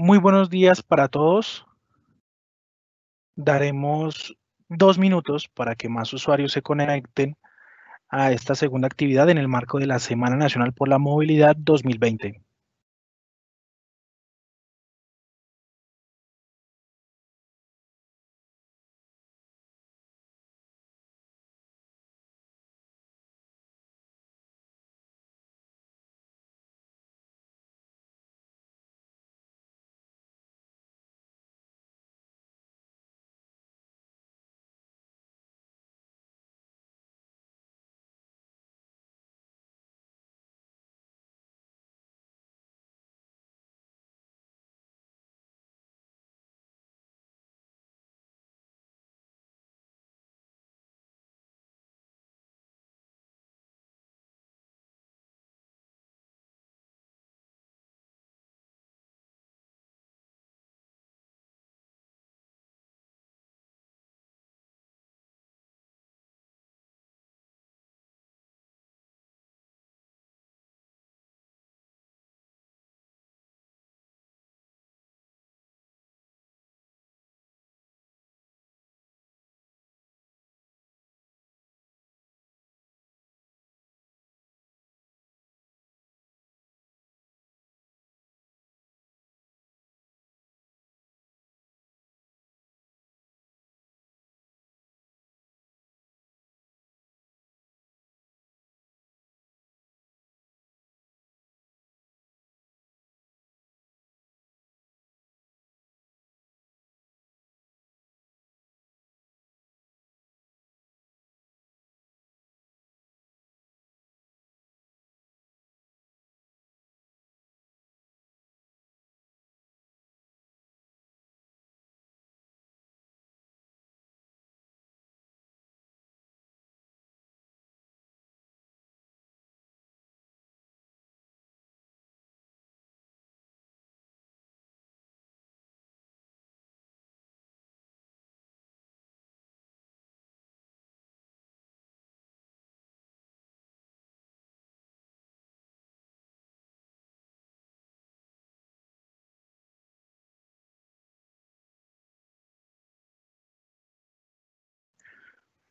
Muy buenos días para todos. Daremos 2 minutos para que más usuarios se conecten a esta segunda actividad en el marco de la Semana Nacional por la Movilidad 2020.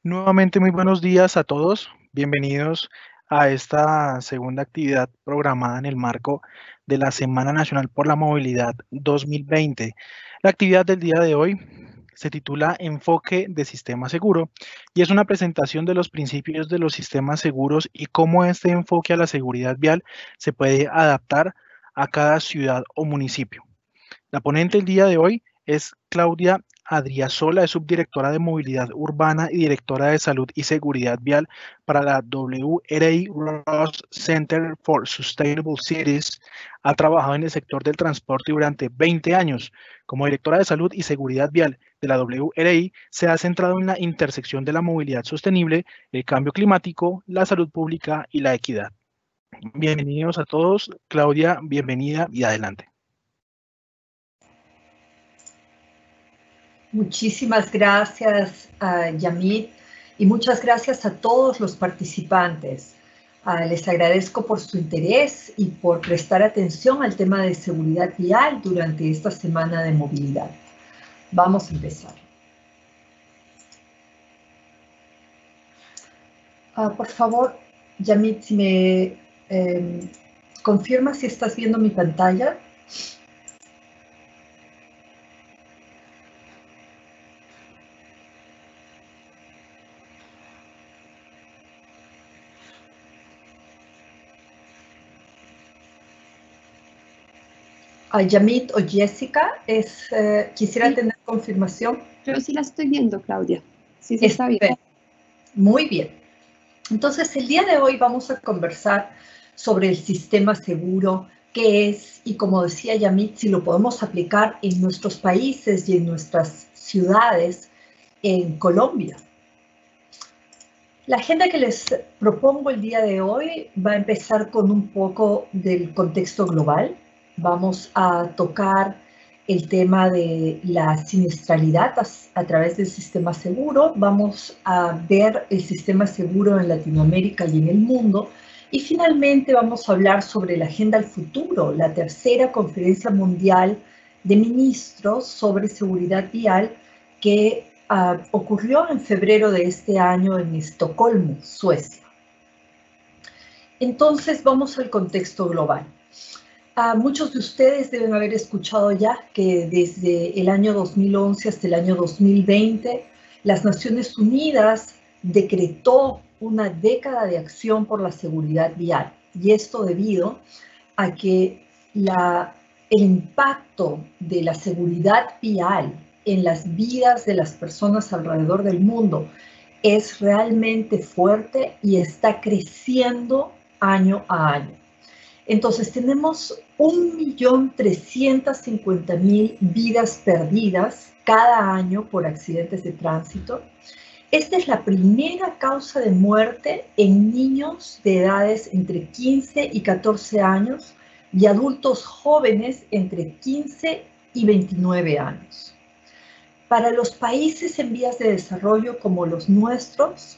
Nuevamente, muy buenos días a todos. Bienvenidos a esta segunda actividad programada en el marco de la Semana Nacional por la Movilidad 2020. La actividad del día de hoy se titula Enfoque de Sistema Seguro y es una presentación de los principios de los sistemas seguros y cómo este enfoque a la seguridad vial se puede adaptar a cada ciudad o municipio. La ponente el día de hoy es Claudia Adriasola, es subdirectora de Movilidad Urbana y directora de Salud y Seguridad Vial para la WRI Ross Center for Sustainable Cities. Ha trabajado en el sector del transporte durante 20 años. Como directora de Salud y Seguridad Vial de la WRI, se ha centrado en la intersección de la movilidad sostenible, el cambio climático, la salud pública y la equidad. Bienvenidos a todos. Claudia, bienvenida y adelante. Muchísimas gracias, Yamit, y muchas gracias a todos los participantes. Les agradezco por su interés y por prestar atención al tema de seguridad vial durante esta semana de movilidad. Vamos a empezar. Por favor, Yamit, si me confirmas si estás viendo mi pantalla. Yamit o Jessica, quisiera tener confirmación. Yo sí la estoy viendo, Claudia. Sí, se está bien. Muy bien. Entonces, el día de hoy vamos a conversar sobre el sistema seguro, qué es, y como decía Yamit, si lo podemos aplicar en nuestros países y en nuestras ciudades en Colombia. La agenda que les propongo el día de hoy va a empezar con un poco del contexto global. Vamos a tocar el tema de la siniestralidad a través del sistema seguro. Vamos a ver el sistema seguro en Latinoamérica y en el mundo. Y finalmente vamos a hablar sobre la Agenda al Futuro, la tercera conferencia mundial de Ministros sobre Seguridad Vial que ocurrió en febrero de este año en Estocolmo, Suecia. Entonces, vamos al contexto global. Muchos de ustedes deben haber escuchado ya que desde el año 2011 hasta el año 2020, las Naciones Unidas decretó una década de acción por la seguridad vial. Y esto debido a que el impacto de la seguridad vial en las vidas de las personas alrededor del mundo es realmente fuerte y está creciendo año a año. Entonces tenemos 1.350.000 vidas perdidas cada año por accidentes de tránsito. Esta es la primera causa de muerte en niños de edades entre 15 y 14 años y adultos jóvenes entre 15 y 29 años. Para los países en vías de desarrollo como los nuestros,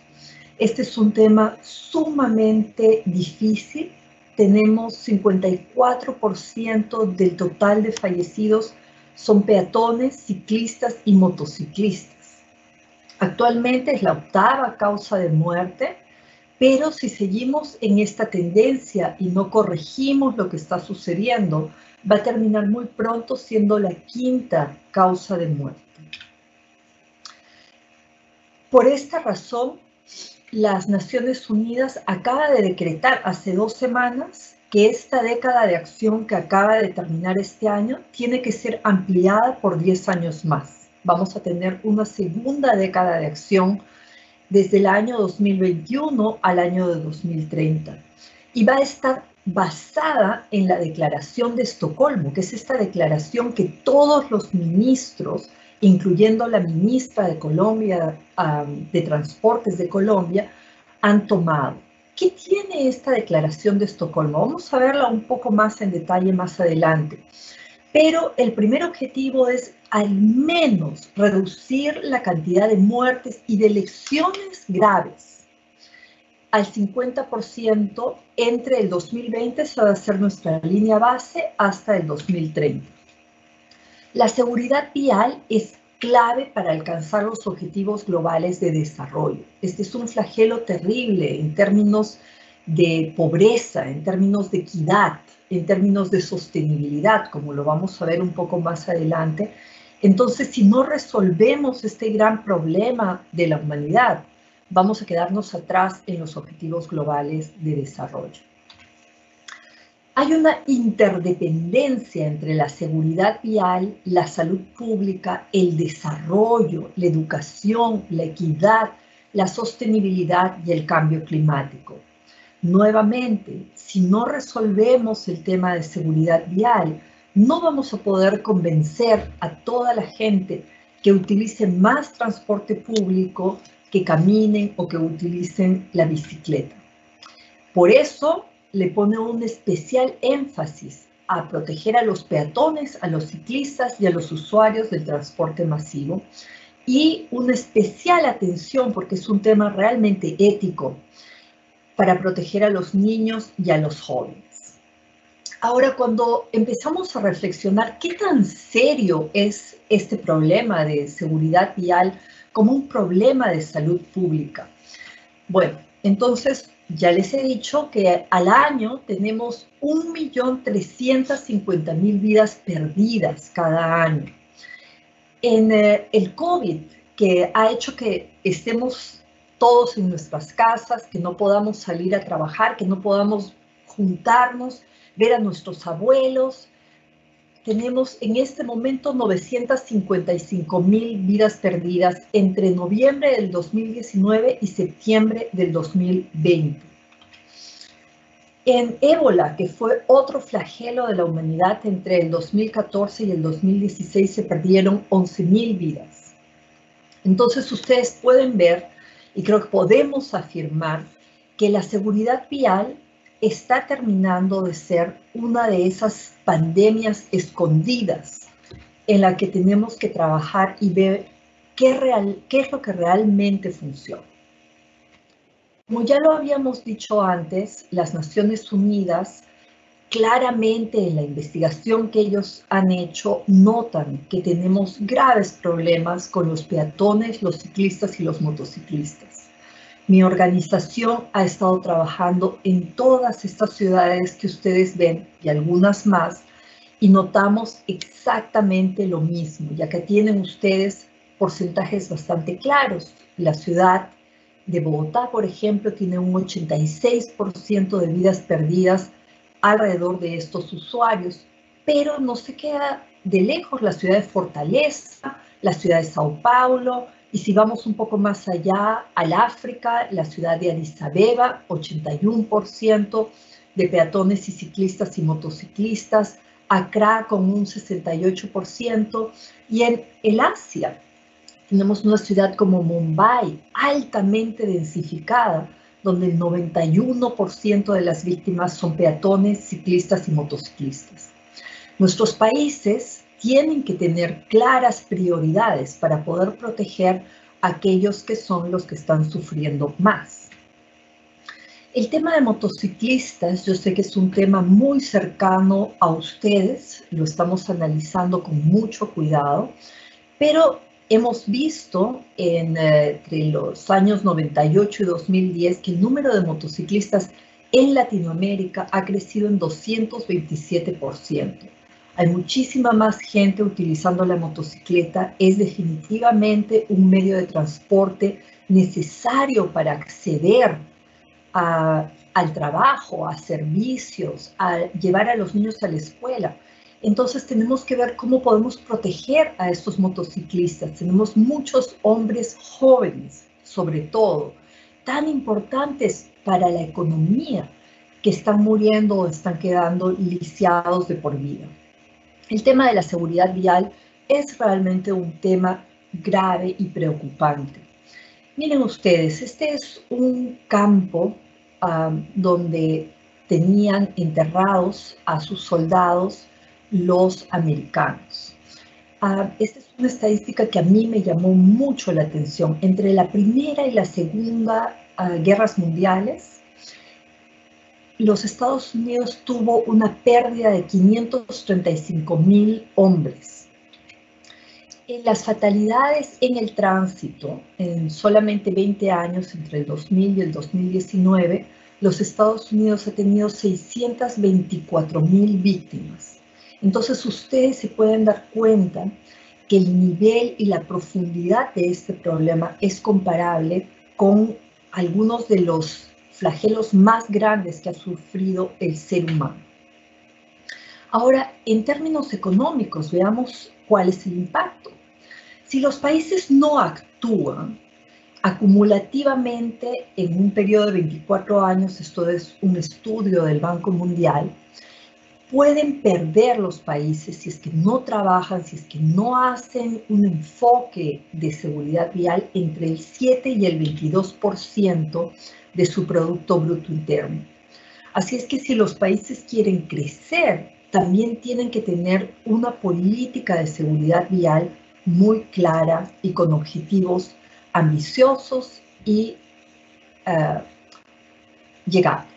este es un tema sumamente difícil. Tenemos 54% del total de fallecidos son peatones, ciclistas y motociclistas. Actualmente es la 8ª causa de muerte, pero si seguimos en esta tendencia y no corregimos lo que está sucediendo, va a terminar muy pronto siendo la 5ª causa de muerte. Por esta razón, las Naciones Unidas acaba de decretar hace 2 semanas que esta década de acción que acaba de terminar este año tiene que ser ampliada por 10 años más. Vamos a tener una segunda década de acción desde el año 2021 al año de 2030. Y va a estar basada en la Declaración de Estocolmo, que es esta declaración que todos los ministros, incluyendo la ministra de Colombia, de Transportes de Colombia, han tomado. ¿Qué tiene esta Declaración de Estocolmo? Vamos a verla un poco más en detalle más adelante. Pero el primer objetivo es al menos reducir la cantidad de muertes y de lesiones graves al 50% entre el 2020, esa va a ser nuestra línea base, hasta el 2030. La seguridad vial es clave para alcanzar los objetivos globales de desarrollo. Este es un flagelo terrible en términos de pobreza, en términos de equidad, en términos de sostenibilidad, como lo vamos a ver un poco más adelante. Entonces, si no resolvemos este gran problema de la humanidad, vamos a quedarnos atrás en los objetivos globales de desarrollo. Hay una interdependencia entre la seguridad vial, la salud pública, el desarrollo, la educación, la equidad, la sostenibilidad y el cambio climático. Nuevamente, si no resolvemos el tema de seguridad vial, no vamos a poder convencer a toda la gente que utilice más transporte público, que caminen o que utilicen la bicicleta. Por eso le pone un especial énfasis a proteger a los peatones, a los ciclistas y a los usuarios del transporte masivo, y una especial atención, porque es un tema realmente ético, para proteger a los niños y a los jóvenes. Ahora, cuando empezamos a reflexionar qué tan serio es este problema de seguridad vial como un problema de salud pública, bueno, entonces ya les he dicho que al año tenemos 1.350.000 vidas perdidas cada año. En el COVID, que ha hecho que estemos todos en nuestras casas, que no podamos salir a trabajar, que no podamos juntarnos, ver a nuestros abuelos. Tenemos en este momento 955.000 vidas perdidas entre noviembre del 2019 y septiembre del 2020. En ébola, que fue otro flagelo de la humanidad, entre el 2014 y el 2016 se perdieron 11.000 vidas. Entonces ustedes pueden ver, y creo que podemos afirmar, que la seguridad vial está terminando de ser una de esas pandemias escondidas en la que tenemos que trabajar y ver qué es lo que realmente funciona. Como ya lo habíamos dicho antes, las Naciones Unidas claramente en la investigación que ellos han hecho, notan que tenemos graves problemas con los peatones, los ciclistas y los motociclistas. Mi organización ha estado trabajando en todas estas ciudades que ustedes ven y algunas más, y notamos exactamente lo mismo, ya que tienen ustedes porcentajes bastante claros. La ciudad de Bogotá, por ejemplo, tiene un 86% de vidas perdidas alrededor de estos usuarios, pero no se queda de lejos la ciudad de Fortaleza, la ciudad de Sao Paulo, y si vamos un poco más allá, al África, la ciudad de Addis Abeba, 81% de peatones y ciclistas y motociclistas, Accra con un 68%, y en el Asia tenemos una ciudad como Mumbai, altamente densificada, donde el 91% de las víctimas son peatones, ciclistas y motociclistas. Nuestros países tienen que tener claras prioridades para poder proteger a aquellos que son los que están sufriendo más. El tema de motociclistas, yo sé que es un tema muy cercano a ustedes, lo estamos analizando con mucho cuidado, pero hemos visto entre los años 98 y 2010 que el número de motociclistas en Latinoamérica ha crecido en 227%. Hay muchísima más gente utilizando la motocicleta, es definitivamente un medio de transporte necesario para acceder al trabajo, a servicios, a llevar a los niños a la escuela. Entonces tenemos que ver cómo podemos proteger a estos motociclistas. Tenemos muchos hombres jóvenes, sobre todo, tan importantes para la economía, que están muriendo o están quedando lisiados de por vida. El tema de la seguridad vial es realmente un tema grave y preocupante. Miren ustedes, este es un campo donde tenían enterrados a sus soldados los americanos. Esta es una estadística que a mí me llamó mucho la atención. Entre la Primera y la Segunda Guerras Mundiales, los Estados Unidos tuvo una pérdida de 535,000 hombres. En las fatalidades en el tránsito, en solamente 20 años, entre el 2000 y el 2019, los Estados Unidos ha tenido 624,000 víctimas. Entonces ustedes se pueden dar cuenta que el nivel y la profundidad de este problema es comparable con algunos de los flagelos más grandes que ha sufrido el ser humano. Ahora, en términos económicos, veamos cuál es el impacto. Si los países no actúan acumulativamente en un periodo de 24 años, esto es un estudio del Banco Mundial, pueden perder los países si es que no trabajan, si es que no hacen un enfoque de seguridad vial entre el 7 y el 22% de su Producto Bruto Interno. Así es que si los países quieren crecer, también tienen que tener una política de seguridad vial muy clara y con objetivos ambiciosos y llegables.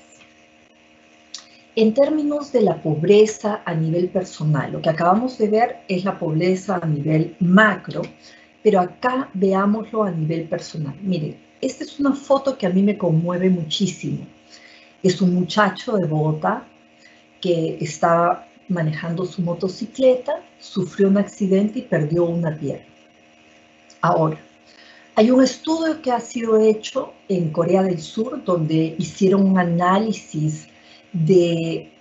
En términos de la pobreza a nivel personal, lo que acabamos de ver es la pobreza a nivel macro, pero acá veámoslo a nivel personal. Miren, esta es una foto que a mí me conmueve muchísimo. Es un muchacho de Bogotá que estaba manejando su motocicleta, sufrió un accidente y perdió una pierna. Ahora, hay un estudio que ha sido hecho en Corea del Sur donde hicieron un análisis de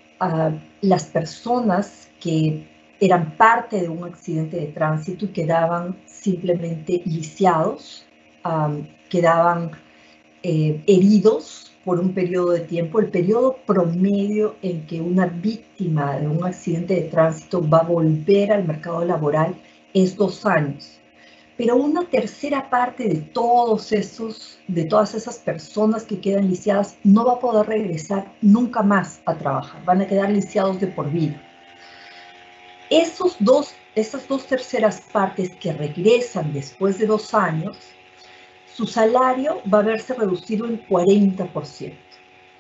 las personas que eran parte de un accidente de tránsito y quedaban simplemente lisiados, quedaban heridos por un periodo de tiempo. El periodo promedio en que una víctima de un accidente de tránsito va a volver al mercado laboral es 2 años. Pero una tercera parte de todas esas personas que quedan lisiadas no va a poder regresar nunca más a trabajar. Van a quedar lisiados de por vida. Esas dos terceras partes que regresan después de 2 años, su salario va a verse reducido en 40%.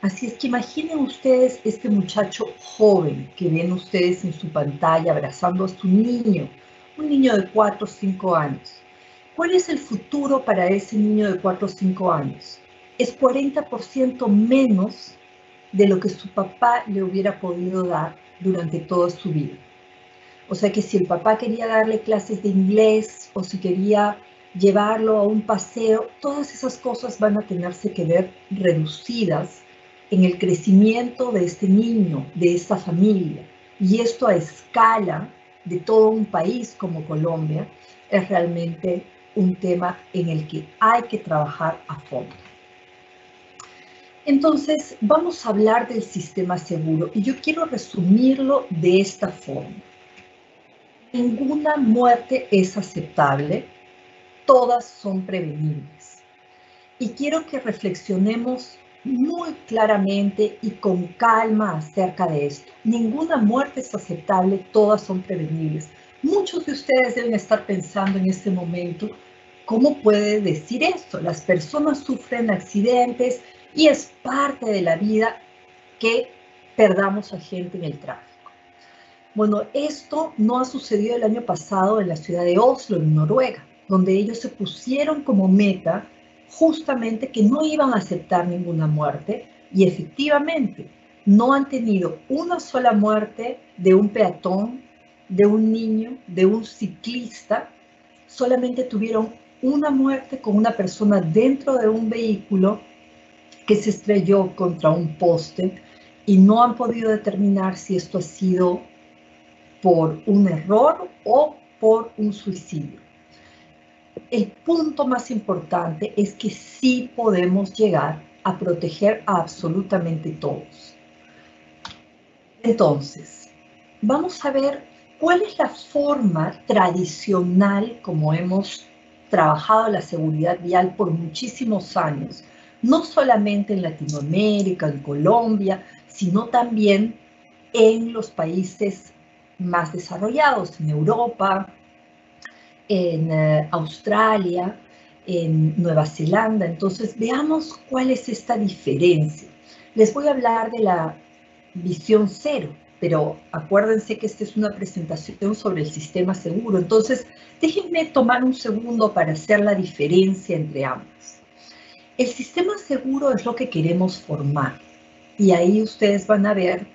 Así es que imaginen ustedes este muchacho joven que ven ustedes en su pantalla abrazando a su niño, un niño de 4 o 5 años. ¿Cuál es el futuro para ese niño de 4 o 5 años? Es 40% menos de lo que su papá le hubiera podido dar durante toda su vida. O sea que si el papá quería darle clases de inglés o si quería llevarlo a un paseo, todas esas cosas van a tenerse que ver reducidas en el crecimiento de este niño, de esta familia. Y esto a escala de todo un país como Colombia es realmente un tema en el que hay que trabajar a fondo. Entonces, vamos a hablar del sistema seguro y yo quiero resumirlo de esta forma. Ninguna muerte es aceptable, todas son prevenibles. Y quiero que reflexionemos muy claramente y con calma acerca de esto. Ninguna muerte es aceptable, todas son prevenibles. Muchos de ustedes deben estar pensando en este momento, ¿cómo puede decir esto? Las personas sufren accidentes y es parte de la vida que perdamos a gente en el tráfico. Bueno, esto no ha sucedido el año pasado en la ciudad de Oslo, en Noruega, donde ellos se pusieron como meta justamente que no iban a aceptar ninguna muerte y efectivamente no han tenido una sola muerte de un peatón, de un niño, de un ciclista, solamente tuvieron una muerte con una persona dentro de un vehículo que se estrelló contra un poste y no han podido determinar si esto ha sido por un error o por un suicidio. El punto más importante es que sí podemos llegar a proteger a absolutamente todos. Entonces, vamos a ver cuál es la forma tradicional como hemos trabajado la seguridad vial por muchísimos años, no solamente en Latinoamérica, en Colombia, sino también en los países más desarrollados, en Europa, en Australia, en Nueva Zelanda. Entonces, veamos cuál es esta diferencia. Les voy a hablar de la visión cero, pero acuérdense que esta es una presentación sobre el sistema seguro. Entonces, déjenme tomar un segundo para hacer la diferencia entre ambas. El sistema seguro es lo que queremos formar. Y ahí ustedes van a ver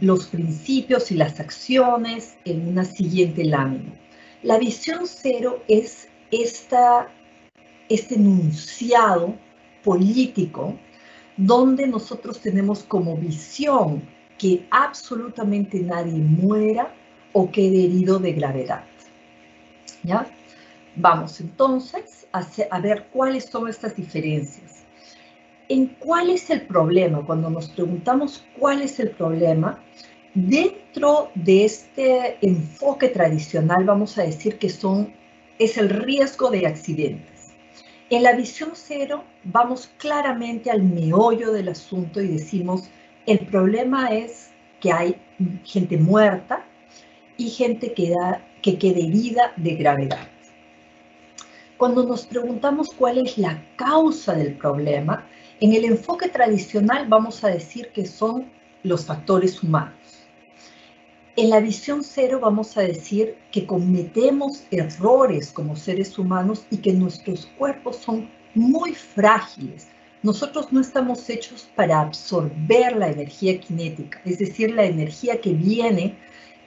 los principios y las acciones en una siguiente lámina. La visión cero es este enunciado político donde nosotros tenemos como visión que absolutamente nadie muera o quede herido de gravedad. ¿Ya? Vamos entonces a ver cuáles son estas diferencias. ¿En cuál es el problema? Cuando nos preguntamos cuál es el problema, dentro de este enfoque tradicional vamos a decir que es el riesgo de accidentes. En la visión cero vamos claramente al meollo del asunto y decimos, el problema es que hay gente muerta y gente que quede herida de gravedad. Cuando nos preguntamos cuál es la causa del problema, en el enfoque tradicional vamos a decir que son los factores humanos. En la visión cero vamos a decir que cometemos errores como seres humanos y que nuestros cuerpos son muy frágiles. Nosotros no estamos hechos para absorber la energía cinética, es decir, la energía que viene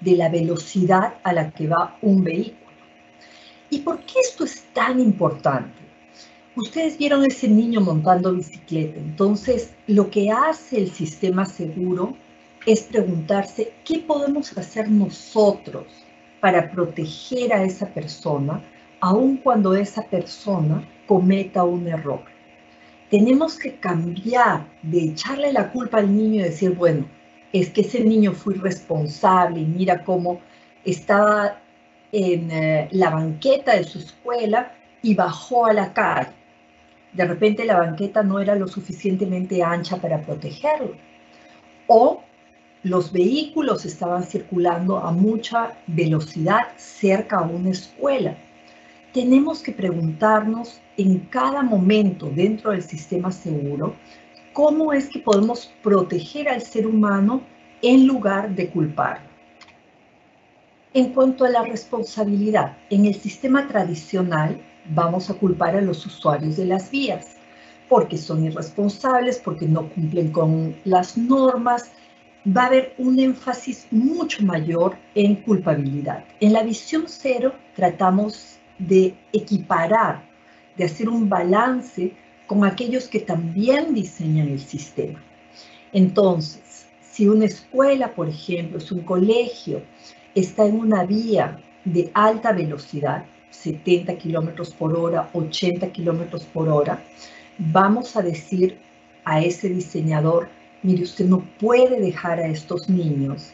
de la velocidad a la que va un vehículo. ¿Y por qué esto es tan importante? Ustedes vieron a ese niño montando bicicleta, entonces lo que hace el sistema seguro es preguntarse qué podemos hacer nosotros para proteger a esa persona, aun cuando esa persona cometa un error. Tenemos que cambiar de echarle la culpa al niño y decir, bueno, es que ese niño fue irresponsable y mira cómo estaba en la banqueta de su escuela y bajó a la calle. De repente la banqueta no era lo suficientemente ancha para protegerlo. O los vehículos estaban circulando a mucha velocidad cerca a una escuela. Tenemos que preguntarnos en cada momento dentro del sistema seguro cómo es que podemos proteger al ser humano en lugar de culparlo. En cuanto a la responsabilidad, en el sistema tradicional vamos a culpar a los usuarios de las vías porque son irresponsables, porque no cumplen con las normas. Va a haber un énfasis mucho mayor en culpabilidad. En la visión cero tratamos de equiparar, de hacer un balance con aquellos que también diseñan el sistema. Entonces, si una escuela, por ejemplo, es un colegio, está en una vía de alta velocidad, 70 kilómetros por hora, 80 kilómetros por hora, vamos a decir a ese diseñador, mire, usted no puede dejar a estos niños,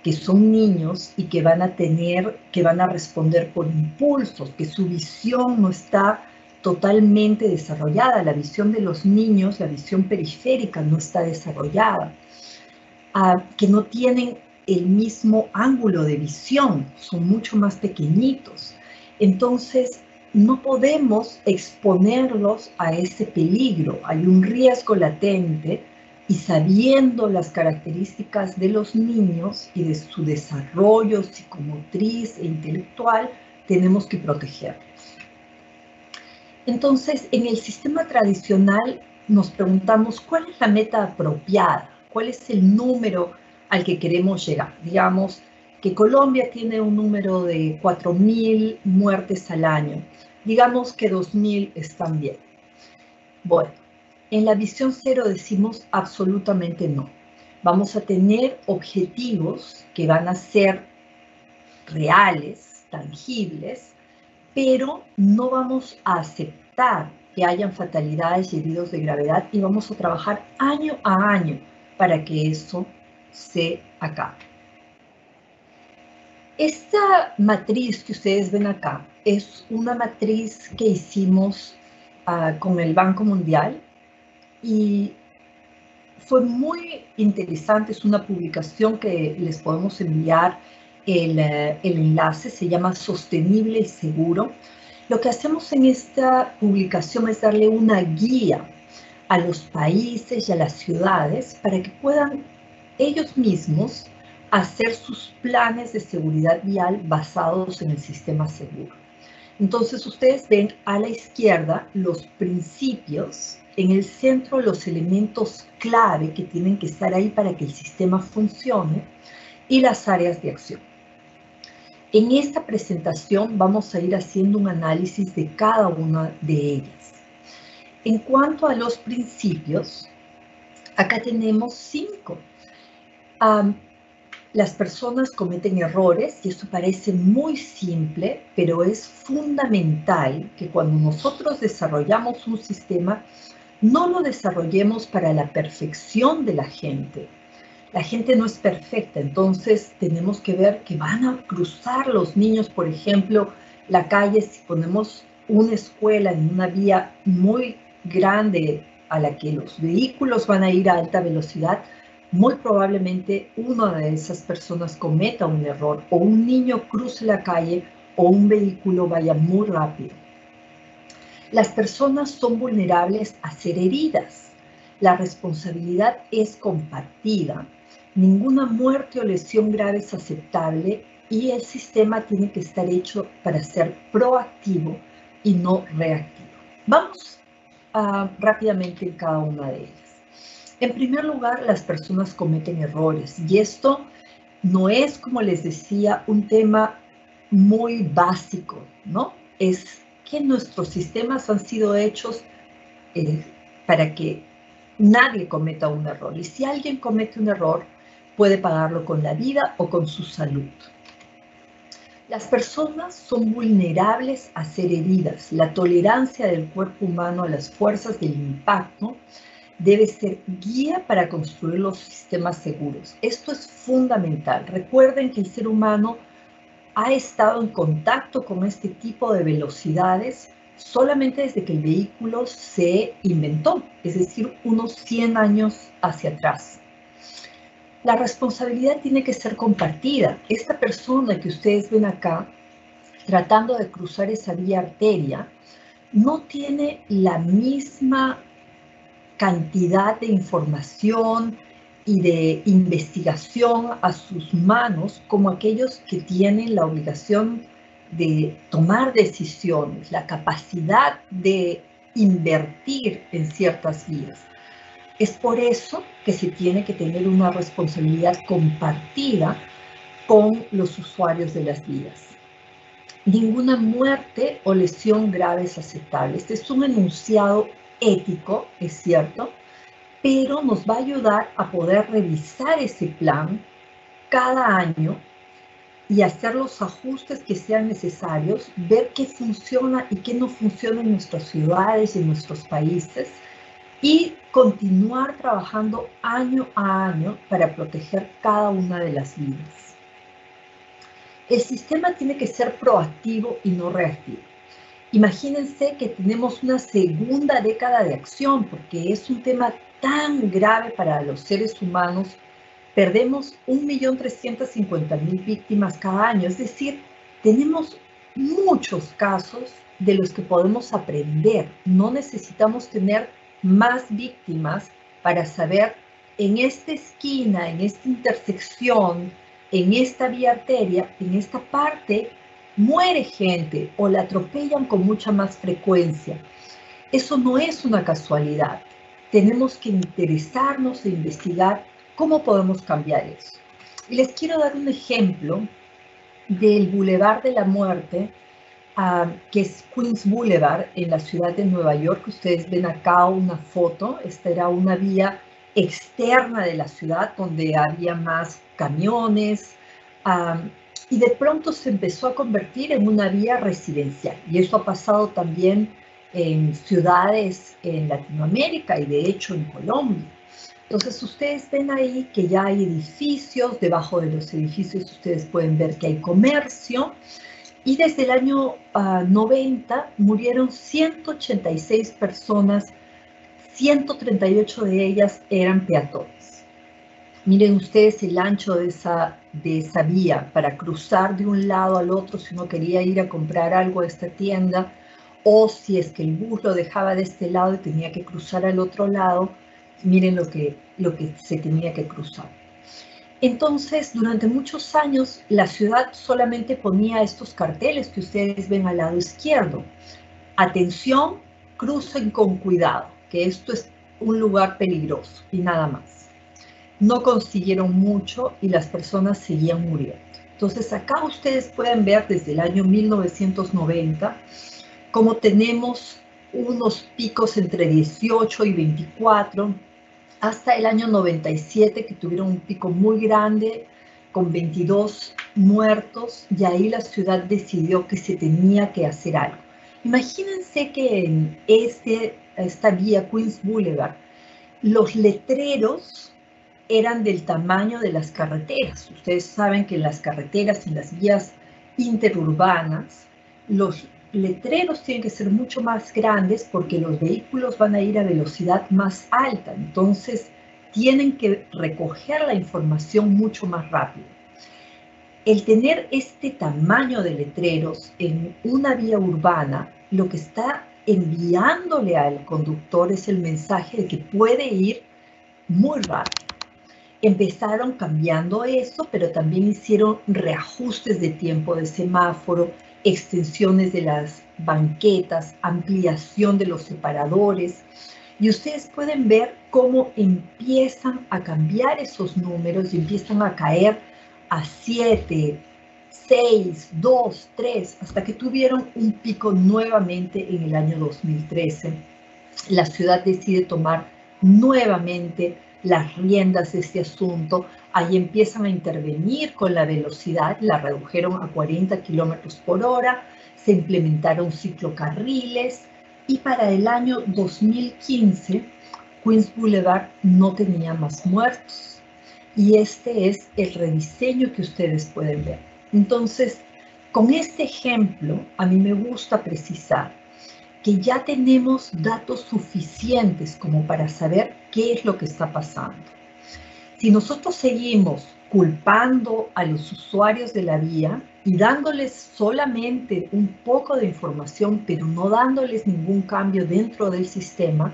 que son niños y que van a responder por impulsos, que su visión no está totalmente desarrollada. La visión de los niños, la visión periférica no está desarrollada, que no tienen el mismo ángulo de visión, son mucho más pequeñitos. Entonces, no podemos exponerlos a ese peligro. Hay un riesgo latente y sabiendo las características de los niños y de su desarrollo psicomotriz e intelectual, tenemos que protegerlos. Entonces, en el sistema tradicional nos preguntamos cuál es la meta apropiada, cuál es el número al que queremos llegar. Digamos que Colombia tiene un número de 4.000 muertes al año. Digamos que 2.000 están bien. Bueno, en la visión cero decimos absolutamente no. Vamos a tener objetivos que van a ser reales, tangibles, pero no vamos a aceptar que hayan fatalidades y heridos de gravedad y vamos a trabajar año a año para que eso se acabe. Esta matriz que ustedes ven acá es una matriz que hicimos con el Banco Mundial y fue muy interesante. Es una publicación que les podemos enviar el enlace, se llama Sostenible y Seguro. Lo que hacemos en esta publicación es darle una guía a los países y a las ciudades para que puedan ellos mismos hacer sus planes de seguridad vial basados en el sistema seguro. Entonces ustedes ven a la izquierda los principios, en el centro los elementos clave que tienen que estar ahí para que el sistema funcione y las áreas de acción. En esta presentación vamos a ir haciendo un análisis de cada una de ellas. En cuanto a los principios, acá tenemos 5. Las personas cometen errores y esto parece muy simple, pero es fundamental que cuando nosotros desarrollamos un sistema, no lo desarrollemos para la perfección de la gente. La gente no es perfecta, entonces tenemos que ver que van a cruzar los niños, por ejemplo, la calle. Si ponemos una escuela en una vía muy grande a la que los vehículos van a ir a alta velocidad, muy probablemente una de esas personas cometa un error, o un niño cruce la calle, o un vehículo vaya muy rápido. Las personas son vulnerables a ser heridas. La responsabilidad es compartida. Ninguna muerte o lesión grave es aceptable y el sistema tiene que estar hecho para ser proactivo y no reactivo. Vamos rápidamente en cada una de ellas. En primer lugar, las personas cometen errores y esto no es, como les decía, un tema muy básico, ¿no? Es que nuestros sistemas han sido hechos para que nadie cometa un error. Y si alguien comete un error, puede pagarlo con la vida o con su salud. Las personas son vulnerables a ser heridas. La tolerancia del cuerpo humano a las fuerzas del impacto debe ser guía para construir los sistemas seguros. Esto es fundamental. Recuerden que el ser humano ha estado en contacto con este tipo de velocidades solamente desde que el vehículo se inventó, es decir, unos 100 años hacia atrás. La responsabilidad tiene que ser compartida. Esta persona que ustedes ven acá, tratando de cruzar esa vía arteria, no tiene la misma cantidad de información y de investigación a sus manos como aquellos que tienen la obligación de tomar decisiones, la capacidad de invertir en ciertas vías. Es por eso que se tiene que tener una responsabilidad compartida con los usuarios de las vías. Ninguna muerte o lesión grave es aceptable. Este es un enunciado ético, es cierto, pero nos va a ayudar a poder revisar ese plan cada año y hacer los ajustes que sean necesarios, ver qué funciona y qué no funciona en nuestras ciudades y en nuestros países, y continuar trabajando año a año para proteger cada una de las vidas. El sistema tiene que ser proactivo y no reactivo. Imagínense que tenemos una segunda década de acción, porque es un tema tan grave para los seres humanos. Perdemos 1.350.000 víctimas cada año, es decir, tenemos muchos casos de los que podemos aprender. No necesitamos tener más víctimas para saber en esta esquina, en esta intersección, en esta vía arteria, en esta parte, muere gente o la atropellan con mucha más frecuencia. Eso no es una casualidad. Tenemos que interesarnos e investigar cómo podemos cambiar eso. Y les quiero dar un ejemplo del Boulevard de la Muerte, que es Queens Boulevard en la ciudad de Nueva York. Ustedes ven acá una foto. Esta era una vía externa de la ciudad donde había más camiones, y de pronto se empezó a convertir en una vía residencial. Y eso ha pasado también en ciudades en Latinoamérica y de hecho en Colombia. Entonces ustedes ven ahí que ya hay edificios, debajo de los edificios ustedes pueden ver que hay comercio, y desde el año 90 murieron 186 personas, 138 de ellas eran peatones. Miren ustedes el ancho de esa vía para cruzar de un lado al otro si uno quería ir a comprar algo a esta tienda, o si es que el bus lo dejaba de este lado y tenía que cruzar al otro lado. Miren lo que se tenía que cruzar. Entonces, durante muchos años, la ciudad solamente ponía estos carteles que ustedes ven al lado izquierdo. Atención, crucen con cuidado, que esto es un lugar peligroso, y nada más. No consiguieron mucho y las personas seguían muriendo. Entonces, acá ustedes pueden ver desde el año 1990 cómo tenemos unos picos entre 18 y 24, hasta el año 97, que tuvieron un pico muy grande, con 22 muertos, y ahí la ciudad decidió que se tenía que hacer algo. Imagínense que en esta vía, Queens Boulevard, los letreros eran del tamaño de las carreteras. Ustedes saben que en las carreteras, en las vías interurbanas, los letreros tienen que ser mucho más grandes porque los vehículos van a ir a velocidad más alta, entonces tienen que recoger la información mucho más rápido. El tener este tamaño de letreros en una vía urbana, lo que está enviándole al conductor es el mensaje de que puede ir muy rápido. Empezaron cambiando eso, pero también hicieron reajustes de tiempo de semáforo, extensiones de las banquetas, ampliación de los separadores, y ustedes pueden ver cómo empiezan a cambiar esos números y empiezan a caer a 7, 6, 2, 3, hasta que tuvieron un pico nuevamente en el año 2013. La ciudad decide tomar nuevamente las riendas de este asunto. Ahí empiezan a intervenir con la velocidad, la redujeron a 40 kilómetros por hora, se implementaron ciclocarriles, y para el año 2015, Queens Boulevard no tenía más muertos. Y este es el rediseño que ustedes pueden ver. Entonces, con este ejemplo, a mí me gusta precisar que ya tenemos datos suficientes como para saber qué es lo que está pasando. Si nosotros seguimos culpando a los usuarios de la vía y dándoles solamente un poco de información, pero no dándoles ningún cambio dentro del sistema,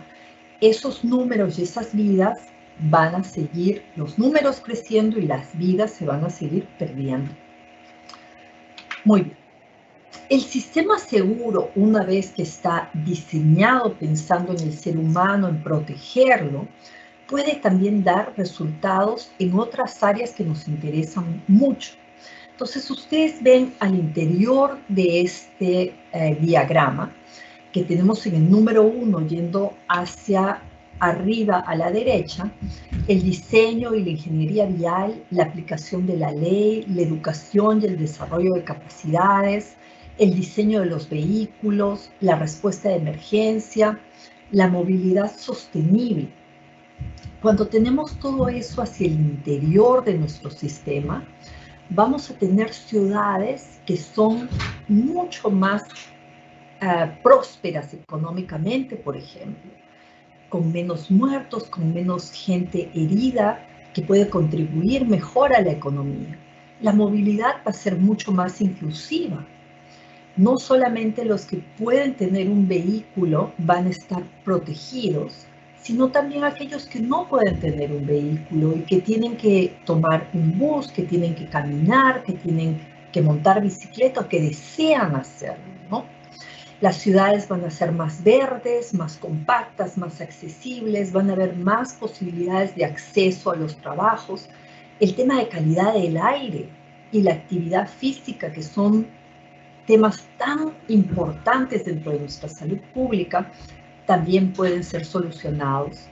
esos números y esas vidas van a seguir, los números creciendo y las vidas se van a seguir perdiendo. Muy bien. El sistema seguro, una vez que está diseñado pensando en el ser humano, en protegerlo, puede también dar resultados en otras áreas que nos interesan mucho. Entonces, ustedes ven al interior de este diagrama que tenemos en el número 1 yendo hacia arriba a la derecha, el diseño y la ingeniería vial, la aplicación de la ley, la educación y el desarrollo de capacidades, el diseño de los vehículos, la respuesta de emergencia, la movilidad sostenible. Cuando tenemos todo eso hacia el interior de nuestro sistema, vamos a tener ciudades que son mucho más prósperas económicamente, por ejemplo, con menos muertos, con menos gente herida, que puede contribuir mejor a la economía. La movilidad va a ser mucho más inclusiva. No solamente los que pueden tener un vehículo van a estar protegidos, sino también aquellos que no pueden tener un vehículo y que tienen que tomar un bus, que tienen que caminar, que tienen que montar bicicleta o que desean hacerlo, ¿no? Las ciudades van a ser más verdes, más compactas, más accesibles, van a haber más posibilidades de acceso a los trabajos. El tema de calidad del aire y la actividad física, que son temas tan importantes dentro de nuestra salud pública, también pueden ser solucionados.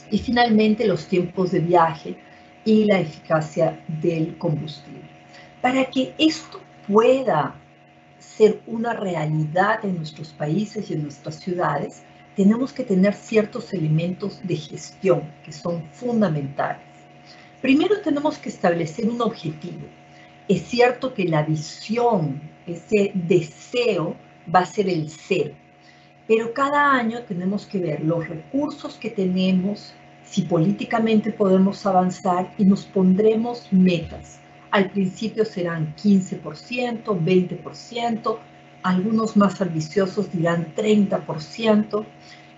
Y finalmente, los tiempos de viaje y la eficacia del combustible. Para que esto pueda ser una realidad en nuestros países y en nuestras ciudades, tenemos que tener ciertos elementos de gestión que son fundamentales. Primero tenemos que establecer un objetivo. Es cierto que la visión, ese deseo, va a ser el cero, pero cada año tenemos que ver los recursos que tenemos, si políticamente podemos avanzar y nos pondremos metas. Al principio serán 15%, 20%, algunos más ambiciosos dirán 30%.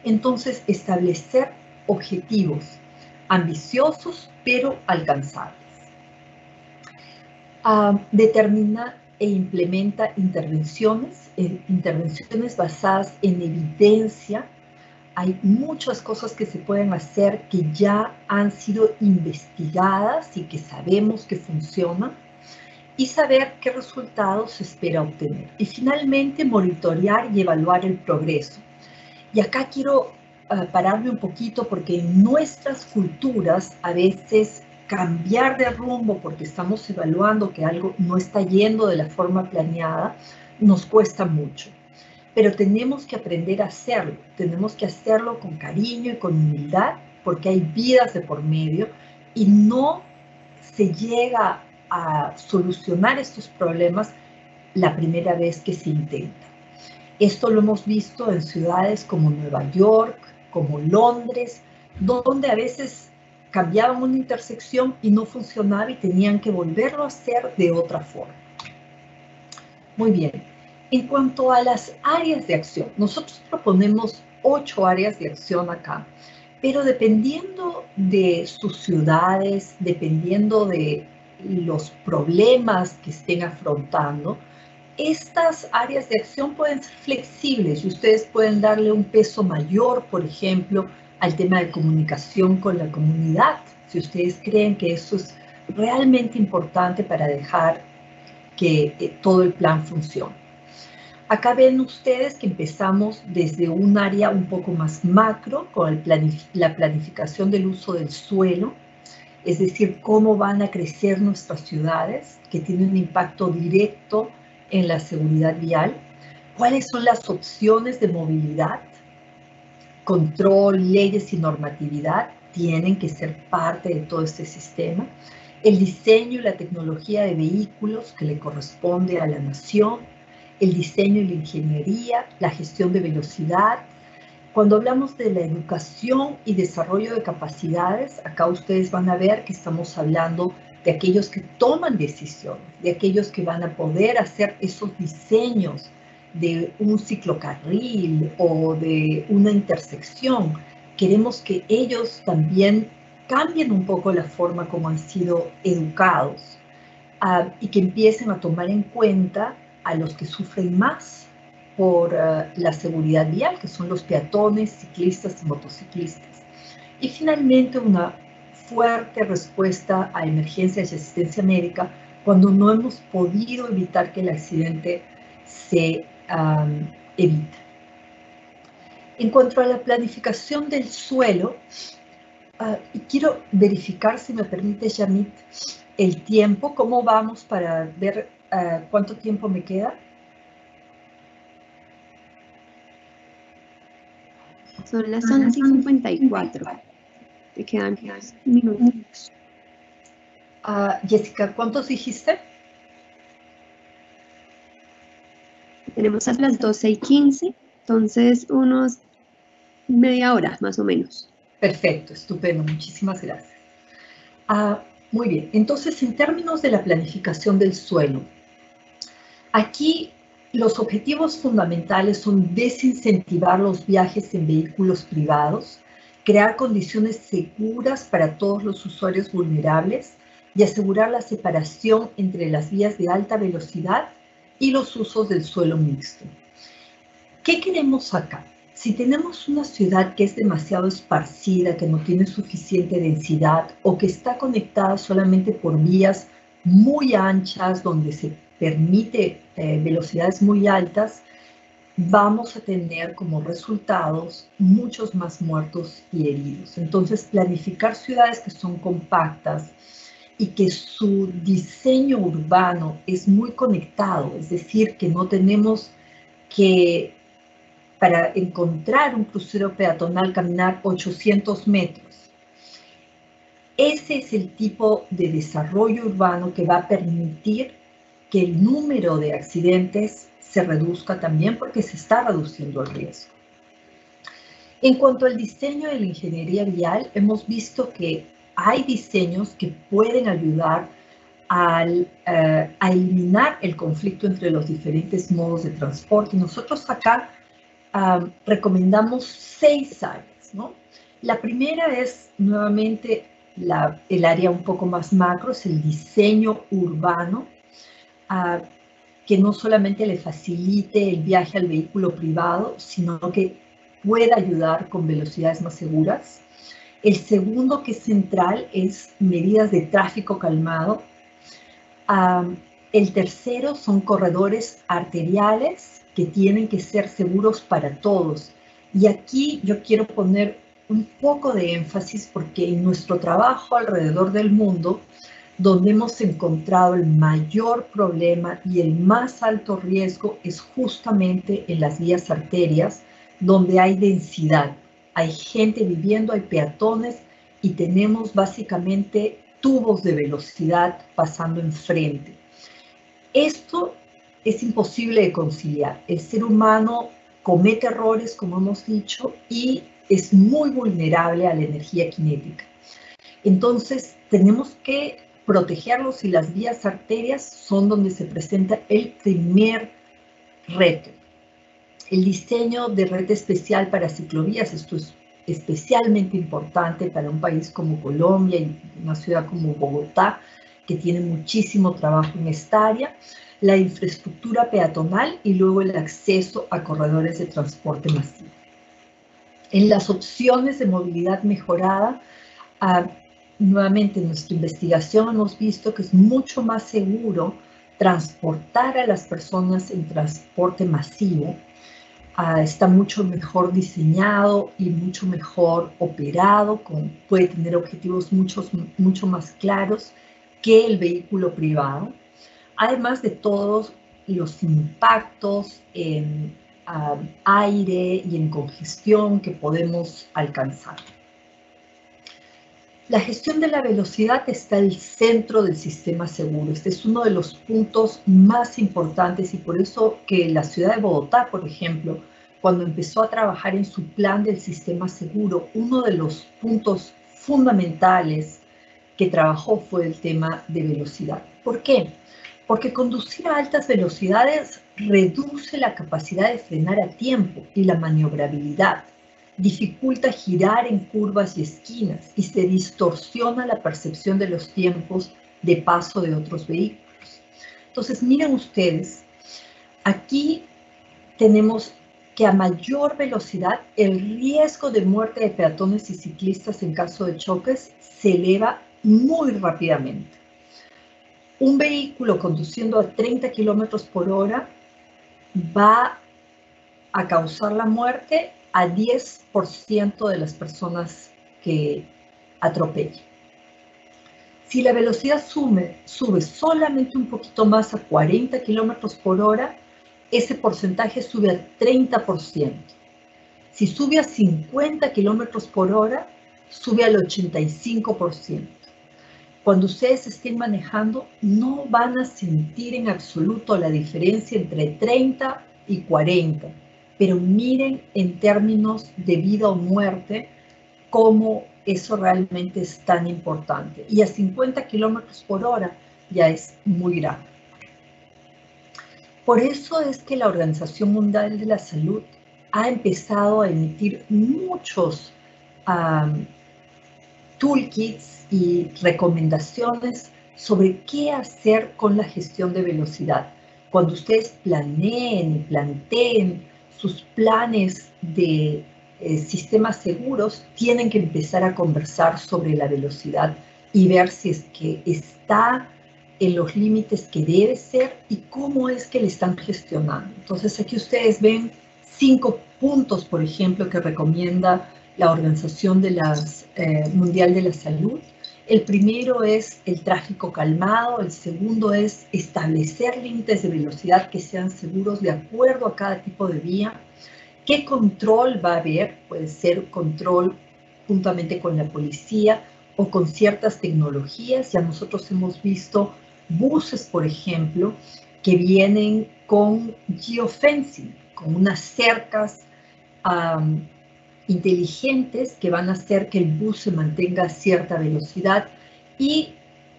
Entonces, establecer objetivos ambiciosos pero alcanzables. Determina e implementa intervenciones basadas en evidencia. Hay muchas cosas que se pueden hacer que ya han sido investigadas y que sabemos que funcionan, y saber qué resultados se espera obtener. Y finalmente, monitorear y evaluar el progreso. Y acá quiero pararme un poquito, porque en nuestras culturas a veces cambiar de rumbo porque estamos evaluando que algo no está yendo de la forma planeada nos cuesta mucho. Pero tenemos que aprender a hacerlo. Tenemos que hacerlo con cariño y con humildad, porque hay vidas de por medio y no se llega a solucionar estos problemas la primera vez que se intenta. Esto lo hemos visto en ciudades como Nueva York, como Londres, donde a veces cambiaban una intersección y no funcionaba y tenían que volverlo a hacer de otra forma. Muy bien. En cuanto a las áreas de acción, nosotros proponemos 8 áreas de acción acá, pero dependiendo de sus ciudades, dependiendo de los problemas que estén afrontando, estas áreas de acción pueden ser flexibles y ustedes pueden darle un peso mayor, por ejemplo, al tema de comunicación con la comunidad, si ustedes creen que eso es realmente importante para dejar que todo el plan funcione. Acá ven ustedes que empezamos desde un área un poco más macro, con la planificación del uso del suelo, es decir, cómo van a crecer nuestras ciudades, que tienen un impacto directo en la seguridad vial, cuáles son las opciones de movilidad, control, leyes y normatividad tienen que ser parte de todo este sistema, el diseño y la tecnología de vehículos que le corresponde a la nación, el diseño y la ingeniería, la gestión de velocidad. Cuando hablamos de la educación y desarrollo de capacidades, acá ustedes van a ver que estamos hablando de aquellos que toman decisiones, de aquellos que van a poder hacer esos diseños de un ciclocarril o de una intersección, queremos que ellos también cambien un poco la forma como han sido educados y que empiecen a tomar en cuenta a los que sufren más por la seguridad vial, que son los peatones, ciclistas y motociclistas. Y finalmente una fuerte respuesta a emergencias y asistencia médica cuando no hemos podido evitar que el accidente se evite. En cuanto a la planificación del suelo, y quiero verificar, si me permite, Yamit, el tiempo, cómo vamos para ver cuánto tiempo me queda. Son las 11:54. Te quedan minutos. Jessica, ¿cuántos dijiste? Tenemos hasta las 12:15, entonces unos media hora más o menos. Perfecto, estupendo, muchísimas gracias. Muy bien, entonces en términos de la planificación del suelo, aquí los objetivos fundamentales son desincentivar los viajes en vehículos privados, crear condiciones seguras para todos los usuarios vulnerables y asegurar la separación entre las vías de alta velocidad y los usos del suelo mixto. ¿Qué queremos acá? Si tenemos una ciudad que es demasiado esparcida, que no tiene suficiente densidad o que está conectada solamente por vías muy anchas donde se permite velocidades muy altas, vamos a tener como resultados muchos más muertos y heridos. Entonces, planificar ciudades que son compactas y que su diseño urbano es muy conectado, es decir, que no tenemos que, para encontrar un crucero peatonal, caminar 800 metros. Ese es el tipo de desarrollo urbano que va a permitir que el número de accidentes se reduzca también, porque se está reduciendo el riesgo. En cuanto al diseño de la ingeniería vial, hemos visto que hay diseños que pueden ayudar a eliminar el conflicto entre los diferentes modos de transporte. Y nosotros acá recomendamos 6 áreas, ¿no? La primera es, nuevamente, el área un poco más macro, es el diseño urbano, que no solamente le facilite el viaje al vehículo privado, sino que pueda ayudar con velocidades más seguras. El segundo, que es central, es medidas de tráfico calmado. El tercero son corredores arteriales que tienen que ser seguros para todos. Y aquí yo quiero poner un poco de énfasis, porque en nuestro trabajo alrededor del mundo, donde hemos encontrado el mayor problema y el más alto riesgo es justamente en las vías arterias, donde hay densidad, hay gente viviendo, hay peatones y tenemos básicamente tubos de velocidad pasando enfrente. Esto es imposible de conciliar. El ser humano comete errores, como hemos dicho, y es muy vulnerable a la energía cinética. Entonces, tenemos que protegerlos, y las vías arterias son donde se presenta el primer reto. El diseño de red especial para ciclovías, esto es especialmente importante para un país como Colombia y una ciudad como Bogotá, que tiene muchísimo trabajo en esta área, la infraestructura peatonal y luego el acceso a corredores de transporte masivo. En las opciones de movilidad mejorada, nuevamente en nuestra investigación hemos visto que es mucho más seguro transportar a las personas en transporte masivo. Está mucho mejor diseñado y mucho mejor operado, puede tener objetivos mucho más claros que el vehículo privado, además de todos los impactos en aire y en congestión que podemos alcanzar. La gestión de la velocidad está al centro del sistema seguro. Este es uno de los puntos más importantes, y por eso que la ciudad de Bogotá, por ejemplo, cuando empezó a trabajar en su plan del sistema seguro, uno de los puntos fundamentales que trabajó fue el tema de velocidad. ¿Por qué? Porque conducir a altas velocidades reduce la capacidad de frenar a tiempo y la maniobrabilidad. dificulta girar en curvas y esquinas y se distorsiona la percepción de los tiempos de paso de otros vehículos. Entonces, miren ustedes, aquí tenemos que a mayor velocidad el riesgo de muerte de peatones y ciclistas en caso de choques se eleva muy rápidamente. Un vehículo conduciendo a 30 kilómetros por hora va a causar la muerte a 10% de las personas que atropella. Si la velocidad sube solamente un poquito más a 40 kilómetros por hora, ese porcentaje sube a 30%. Si sube a 50 kilómetros por hora, sube al 85%. Cuando ustedes estén manejando, no van a sentir en absoluto la diferencia entre 30 y 40, pero miren en términos de vida o muerte cómo eso realmente es tan importante. Y a 50 kilómetros por hora ya es muy grave. Por eso es que la Organización Mundial de la Salud ha empezado a emitir muchos toolkits y recomendaciones sobre qué hacer con la gestión de velocidad. Cuando ustedes planeen y planteen sus planes de sistemas seguros, tienen que empezar a conversar sobre la velocidad y ver si es que está en los límites que debe ser y cómo es que le están gestionando. Entonces aquí ustedes ven 5 puntos, por ejemplo, que recomienda la Organización Mundial de la Salud. El primero es el tráfico calmado, el segundo es establecer límites de velocidad que sean seguros de acuerdo a cada tipo de vía. ¿Qué control va a haber? Puede ser control juntamente con la policía o con ciertas tecnologías. Ya nosotros hemos visto buses, por ejemplo, que vienen con geofencing, con unas cercas inteligentes que van a hacer que el bus se mantenga a cierta velocidad y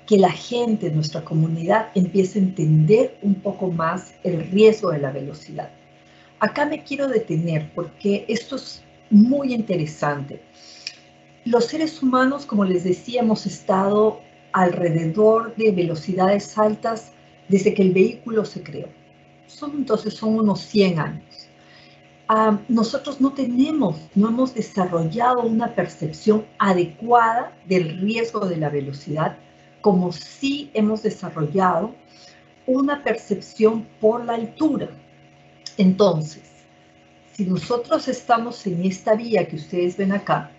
que la gente, nuestra comunidad, empiece a entender un poco más el riesgo de la velocidad. Acá me quiero detener porque esto es muy interesante. Los seres humanos, como les decía, hemos estado alrededor de velocidades altas desde que el vehículo se creó. Entonces son unos 100 años. Nosotros no hemos desarrollado una percepción adecuada del riesgo de la velocidad, como sí hemos desarrollado una percepción por la altura. Entonces, si nosotros estamos en esta vía que ustedes ven acá,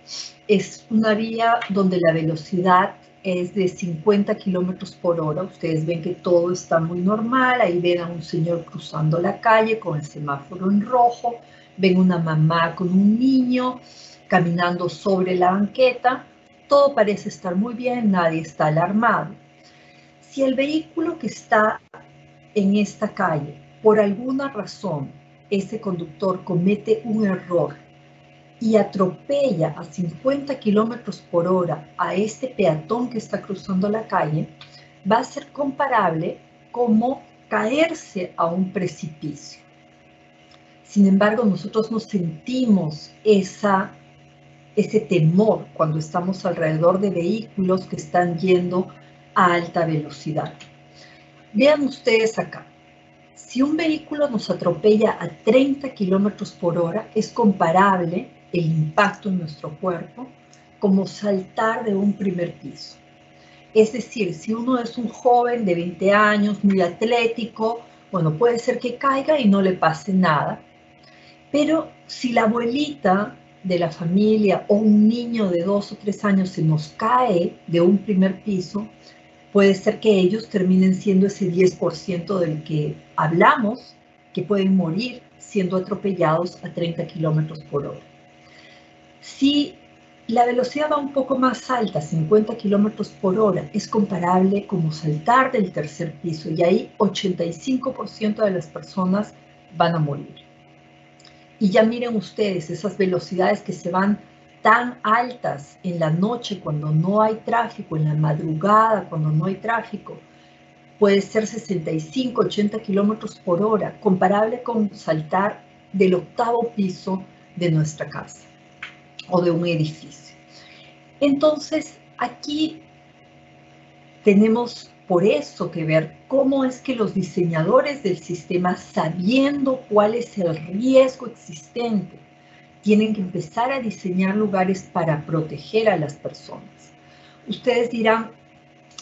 es una vía donde la velocidad es de 50 kilómetros por hora. Ustedes ven que todo está muy normal. Ahí ven a un señor cruzando la calle con el semáforo en rojo. Ven una mamá con un niño caminando sobre la banqueta. Todo parece estar muy bien, nadie está alarmado. Si el vehículo que está en esta calle, por alguna razón, ese conductor comete un error y atropella a 50 kilómetros por hora a este peatón que está cruzando la calle, va a ser comparable como caerse a un precipicio. Sin embargo, nosotros no sentimos ese temor cuando estamos alrededor de vehículos que están yendo a alta velocidad. Vean ustedes acá. Si un vehículo nos atropella a 30 kilómetros por hora, es comparable el impacto en nuestro cuerpo como saltar de un primer piso. Es decir, si uno es un joven de 20 años, muy atlético, bueno, puede ser que caiga y no le pase nada. Pero si la abuelita de la familia o un niño de 2 o 3 años se nos cae de un primer piso, puede ser que ellos terminen siendo ese 10% del que hablamos, que pueden morir siendo atropellados a 30 kilómetros por hora. Si la velocidad va un poco más alta, 50 kilómetros por hora, es comparable como saltar del tercer piso y ahí 85% de las personas van a morir. Y ya miren ustedes esas velocidades que se van tan altas en la noche cuando no hay tráfico, en la madrugada cuando no hay tráfico, puede ser 65, 80 kilómetros por hora, comparable con saltar del 8º piso de nuestra casa. o de un edificio. Entonces, aquí tenemos por eso que ver cómo es que los diseñadores del sistema, sabiendo cuál es el riesgo existente, tienen que empezar a diseñar lugares para proteger a las personas. Ustedes dirán,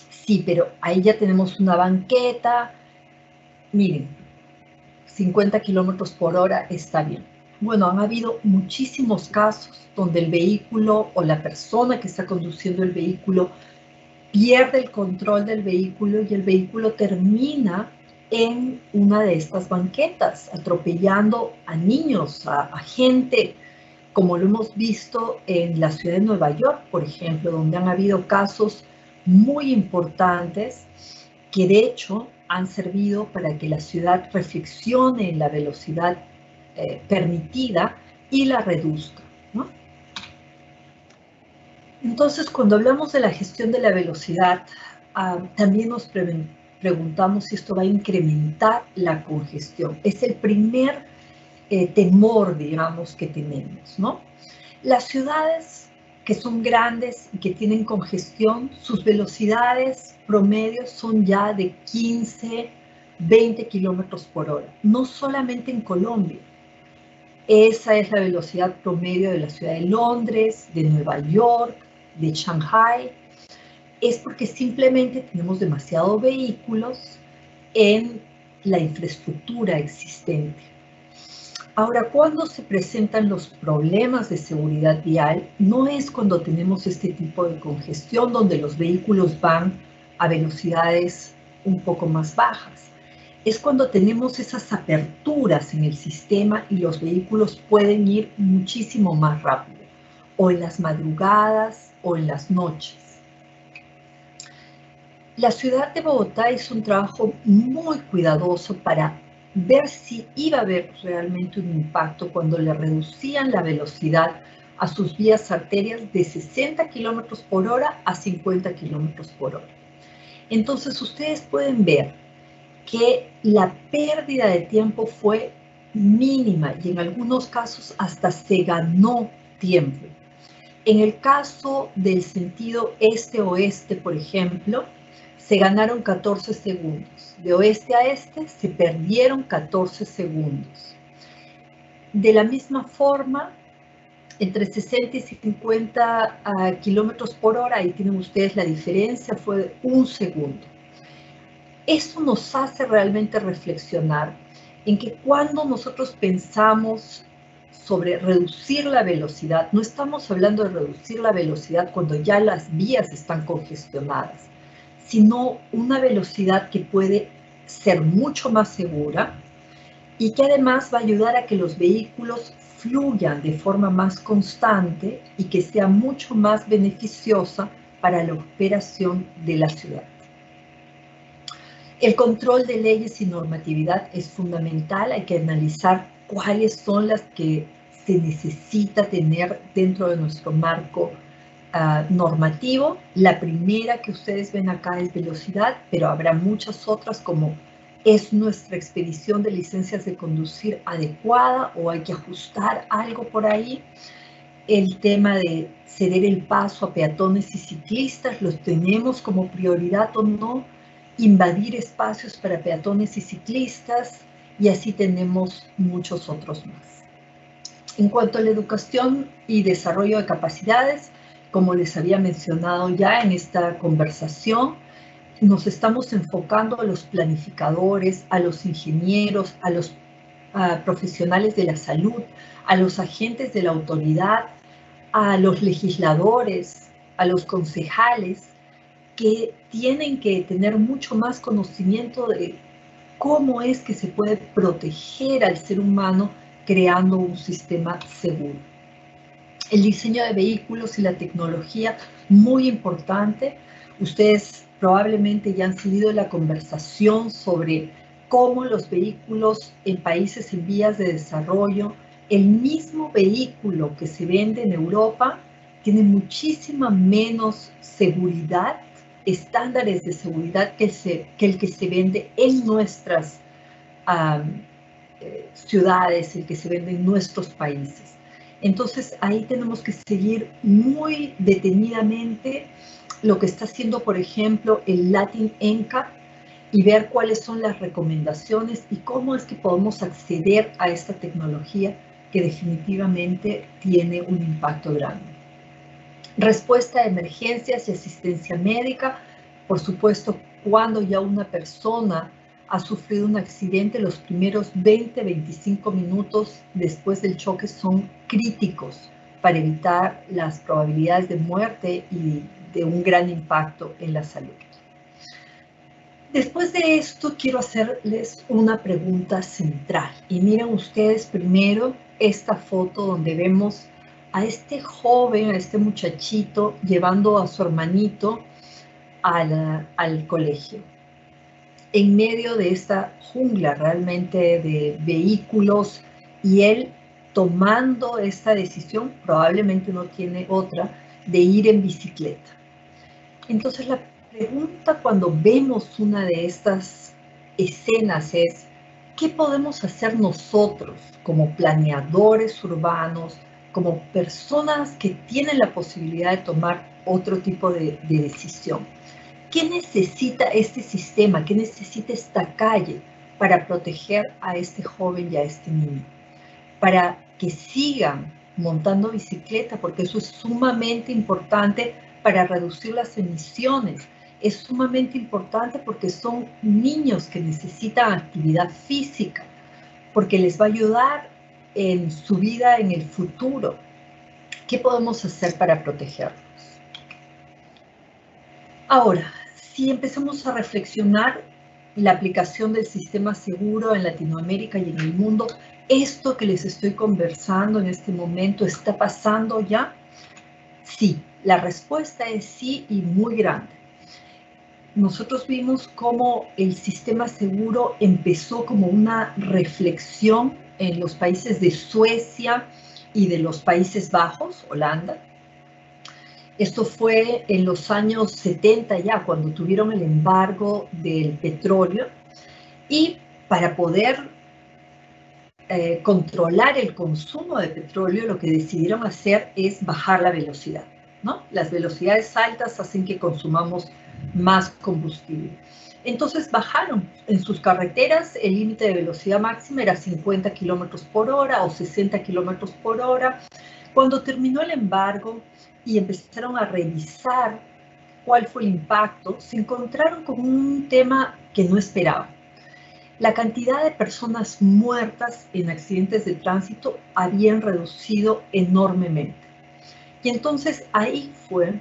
sí, pero ahí ya tenemos una banqueta. Miren, 50 kilómetros por hora está bien. Bueno, han habido muchísimos casos donde el vehículo o la persona que está conduciendo el vehículo pierde el control del vehículo y el vehículo termina en una de estas banquetas, atropellando a niños, a gente, como lo hemos visto en la ciudad de Nueva York, por ejemplo, donde han habido casos muy importantes que de hecho han servido para que la ciudad reflexione en la velocidad permitida y la reduzca, ¿no? Entonces, cuando hablamos de la gestión de la velocidad, también nos preguntamos si esto va a incrementar la congestión. Es el primer temor, digamos, que tenemos, ¿no? Las ciudades que son grandes y que tienen congestión, sus velocidades promedios son ya de 15, 20 kilómetros por hora. No solamente en Colombia. Esa es la velocidad promedio de la ciudad de Londres, de Nueva York, de Shanghai. Es porque simplemente tenemos demasiados vehículos en la infraestructura existente. Ahora, cuando se presentan los problemas de seguridad vial, no es cuando tenemos este tipo de congestión donde los vehículos van a velocidades un poco más bajas. Es cuando tenemos esas aperturas en el sistema y los vehículos pueden ir muchísimo más rápido, o en las madrugadas o en las noches. La ciudad de Bogotá hizo un trabajo muy cuidadoso para ver si iba a haber realmente un impacto cuando le reducían la velocidad a sus vías arterias de 60 kilómetros por hora a 50 kilómetros por hora. Entonces, ustedes pueden ver que la pérdida de tiempo fue mínima y en algunos casos hasta se ganó tiempo. En el caso del sentido este-oeste, por ejemplo, se ganaron 14 segundos. De oeste a este se perdieron 14 segundos. De la misma forma, entre 60 y 50 kilómetros por hora, ahí tienen ustedes la diferencia, fue de 1 segundo. Eso nos hace realmente reflexionar en que cuando nosotros pensamos sobre reducir la velocidad, no estamos hablando de reducir la velocidad cuando ya las vías están congestionadas, sino una velocidad que puede ser mucho más segura y que además va a ayudar a que los vehículos fluyan de forma más constante y que sea mucho más beneficiosa para la operación de la ciudad. El control de leyes y normatividad es fundamental. Hay que analizar cuáles son las que se necesita tener dentro de nuestro marco normativo. La primera que ustedes ven acá es velocidad, pero habrá muchas otras como ¿es nuestra expedición de licencias de conducir adecuada o hay que ajustar algo por ahí? El tema de ceder el paso a peatones y ciclistas, ¿los tenemos como prioridad o no? Invadir espacios para peatones y ciclistas, y así tenemos muchos otros más. En cuanto a la educación y desarrollo de capacidades, como les había mencionado ya en esta conversación, nos estamos enfocando a los planificadores, a los ingenieros, a los profesionales de la salud, a los agentes de la autoridad, a los legisladores, a los concejales, que tienen que tener mucho más conocimiento de cómo es que se puede proteger al ser humano creando un sistema seguro. El diseño de vehículos y la tecnología, muy importante. Ustedes probablemente ya han seguido la conversación sobre cómo los vehículos en países en vías de desarrollo, el mismo vehículo que se vende en Europa, tiene muchísima menos seguridad, estándares de seguridad que el que se vende en nuestras ciudades, el que se vende en nuestros países. Entonces ahí tenemos que seguir muy detenidamente lo que está haciendo, por ejemplo, el Latin NCAP y ver cuáles son las recomendaciones y cómo es que podemos acceder a esta tecnología que definitivamente tiene un impacto grande. Respuesta a emergencias y asistencia médica. Por supuesto, cuando ya una persona ha sufrido un accidente, los primeros 20-25 minutos después del choque son críticos para evitar las probabilidades de muerte y de un gran impacto en la salud. Después de esto, quiero hacerles una pregunta central. Y miren ustedes primero esta foto donde vemos a este joven, a este muchachito, llevando a su hermanito al colegio. En medio de esta jungla realmente de vehículos y él tomando esta decisión, probablemente no tiene otra, de ir en bicicleta. Entonces la pregunta cuando vemos una de estas escenas es, ¿qué podemos hacer nosotros como planeadores urbanos, como personas que tienen la posibilidad de tomar otro tipo de decisión? ¿Qué necesita este sistema? ¿Qué necesita esta calle para proteger a este joven y a este niño? Para que sigan montando bicicleta, porque eso es sumamente importante para reducir las emisiones. Es sumamente importante porque son niños que necesitan actividad física, porque les va a ayudar en su vida en el futuro. ¿Qué podemos hacer para protegerlos? Ahora, si empezamos a reflexionar la aplicación del sistema seguro en Latinoamérica y en el mundo, ¿esto que les estoy conversando en este momento está pasando ya? Sí, la respuesta es sí y muy grande. Nosotros vimos cómo el sistema seguro empezó como una reflexión en los países de Suecia y de los Países Bajos, Holanda. Esto fue en los años 70 ya, cuando tuvieron el embargo del petróleo. Y para poder controlar el consumo de petróleo, lo que decidieron hacer es bajar la velocidad, ¿no? Las velocidades altas hacen que consumamos más combustible. Entonces bajaron en sus carreteras, el límite de velocidad máxima era 50 kilómetros por hora o 60 kilómetros por hora. Cuando terminó el embargo y empezaron a revisar cuál fue el impacto, se encontraron con un tema que no esperaban. La cantidad de personas muertas en accidentes de tránsito habían reducido enormemente. Y entonces ahí fue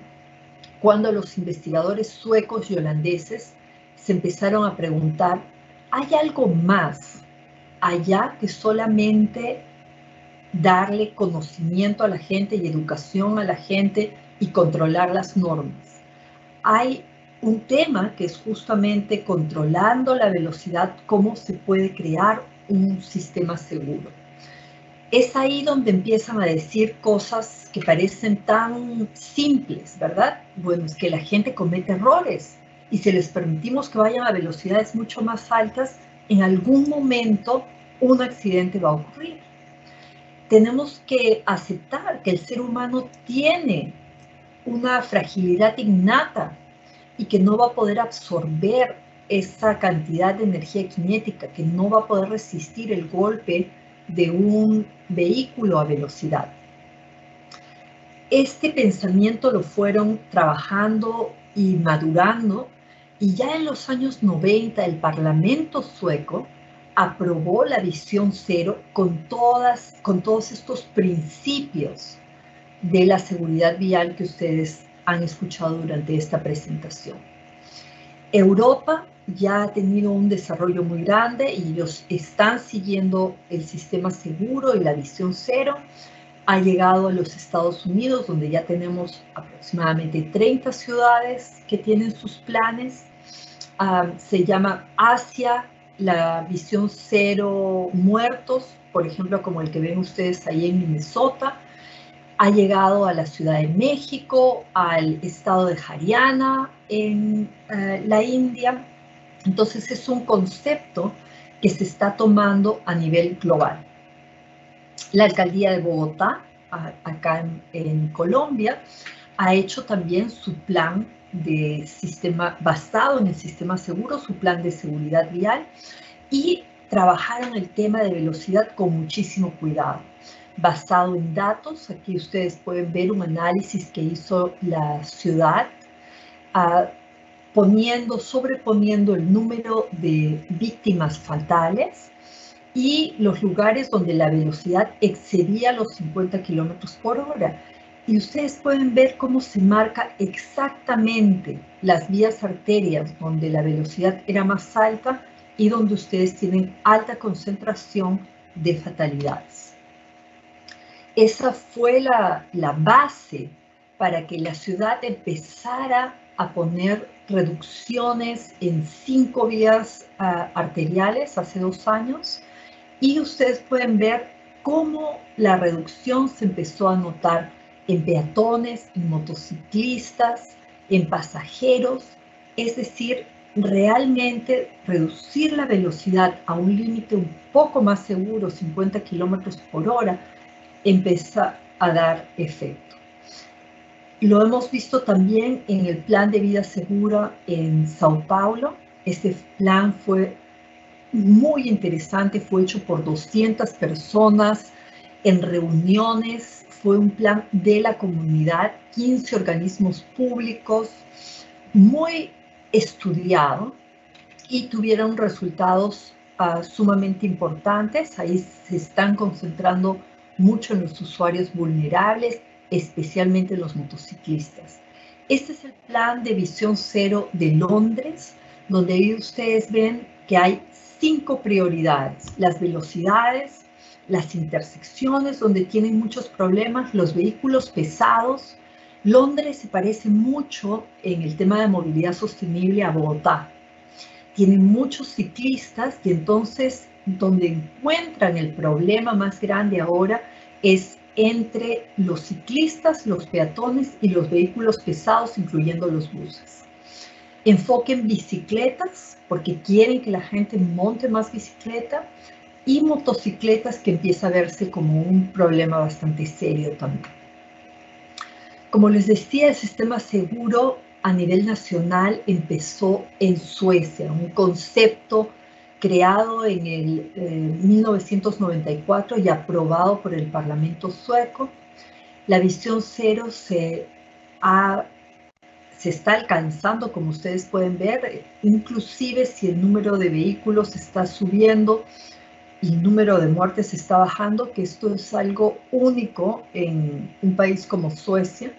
cuando los investigadores suecos y holandeses se empezaron a preguntar, ¿hay algo más allá que solamente darle conocimiento a la gente y educación a la gente y controlar las normas? Hay un tema que es justamente controlando la velocidad, cómo se puede crear un sistema seguro. Es ahí donde empiezan a decir cosas que parecen tan simples, ¿verdad? Bueno, es que la gente comete errores y si les permitimos que vayan a velocidades mucho más altas, en algún momento un accidente va a ocurrir. Tenemos que aceptar que el ser humano tiene una fragilidad innata y que no va a poder absorber esa cantidad de energía cinética, que no va a poder resistir el golpe de un vehículo a velocidad. Este pensamiento lo fueron trabajando y madurando, y ya en los años 90 el Parlamento sueco aprobó la visión cero con todos estos principios de la seguridad vial que ustedes han escuchado durante esta presentación. Europa ya ha tenido un desarrollo muy grande y ellos están siguiendo el sistema seguro y la visión cero. Ha llegado a los Estados Unidos, donde ya tenemos aproximadamente 30 ciudades que tienen sus planes. Se llama Asia, la visión cero muertos, por ejemplo, como el que ven ustedes ahí en Minnesota. Ha llegado a la Ciudad de México, al estado de Haryana, en la India. Entonces es un concepto que se está tomando a nivel global. La alcaldía de Bogotá acá en Colombia, ha hecho también su plan de sistema, basado en el sistema seguro, su plan de seguridad vial, y trabajaron el tema de velocidad con muchísimo cuidado. Basado en datos, aquí ustedes pueden ver un análisis que hizo la ciudad, sobreponiendo el número de víctimas fatales y los lugares donde la velocidad excedía los 50 kilómetros por hora. Y ustedes pueden ver cómo se marca exactamente las vías arterias donde la velocidad era más alta y donde ustedes tienen alta concentración de fatalidades. Esa fue la base para que la ciudad empezara a poner reducciones en 5 vías arteriales hace 2 años, y ustedes pueden ver cómo la reducción se empezó a notar en peatones, en motociclistas, en pasajeros, es decir, realmente reducir la velocidad a un límite un poco más seguro, 50 kilómetros por hora, empieza a dar efecto. Lo hemos visto también en el plan de vida segura en Sao Paulo. Este plan fue muy interesante, fue hecho por 200 personas en reuniones, fue un plan de la comunidad, 15 organismos públicos, muy estudiado, y tuvieron resultados sumamente importantes. Ahí se están concentrando mucho en los usuarios vulnerables, especialmente los motociclistas. Este es el plan de visión cero de Londres, donde ahí ustedes ven que hay 5 prioridades: las velocidades, las intersecciones donde tienen muchos problemas, los vehículos pesados. Londres se parece mucho en el tema de movilidad sostenible a Bogotá. Tienen muchos ciclistas, y entonces donde encuentran el problema más grande ahora es entre los ciclistas, los peatones y los vehículos pesados, incluyendo los buses. Enfoque en bicicletas, porque quieren que la gente monte más bicicleta, y motocicletas, que empieza a verse como un problema bastante serio también. Como les decía, el sistema seguro a nivel nacional empezó en Suecia, un concepto creado en el 1994 y aprobado por el Parlamento sueco. La visión cero se está alcanzando, como ustedes pueden ver, inclusive si el número de vehículos está subiendo y el número de muertes está bajando, que esto es algo único en un país como Suecia.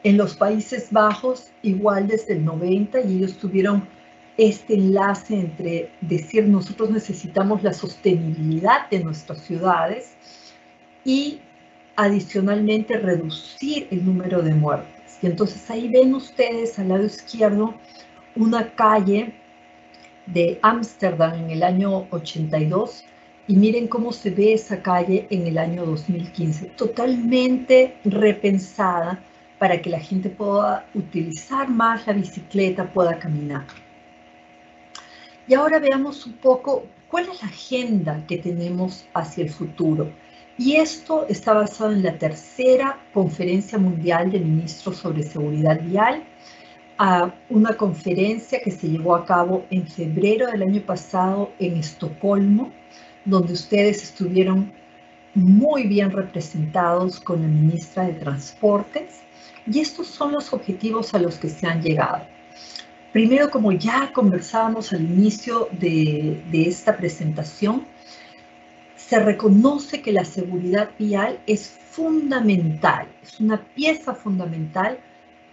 En los Países Bajos, igual desde el 90, y ellos tuvieron este enlace entre decir nosotros necesitamos la sostenibilidad de nuestras ciudades y adicionalmente reducir el número de muertes. Y entonces ahí ven ustedes al lado izquierdo una calle de Ámsterdam en el año 82, y miren cómo se ve esa calle en el año 2015, totalmente repensada para que la gente pueda utilizar más la bicicleta, pueda caminar. Y ahora veamos un poco cuál es la agenda que tenemos hacia el futuro. Y esto está basado en la tercera Conferencia Mundial de Ministros sobre Seguridad Vial, una conferencia que se llevó a cabo en febrero del año pasado en Estocolmo, donde ustedes estuvieron muy bien representados con la ministra de Transportes. Y estos son los objetivos a los que se han llegado. Primero, como ya conversábamos al inicio de esta presentación, se reconoce que la seguridad vial es fundamental, es una pieza fundamental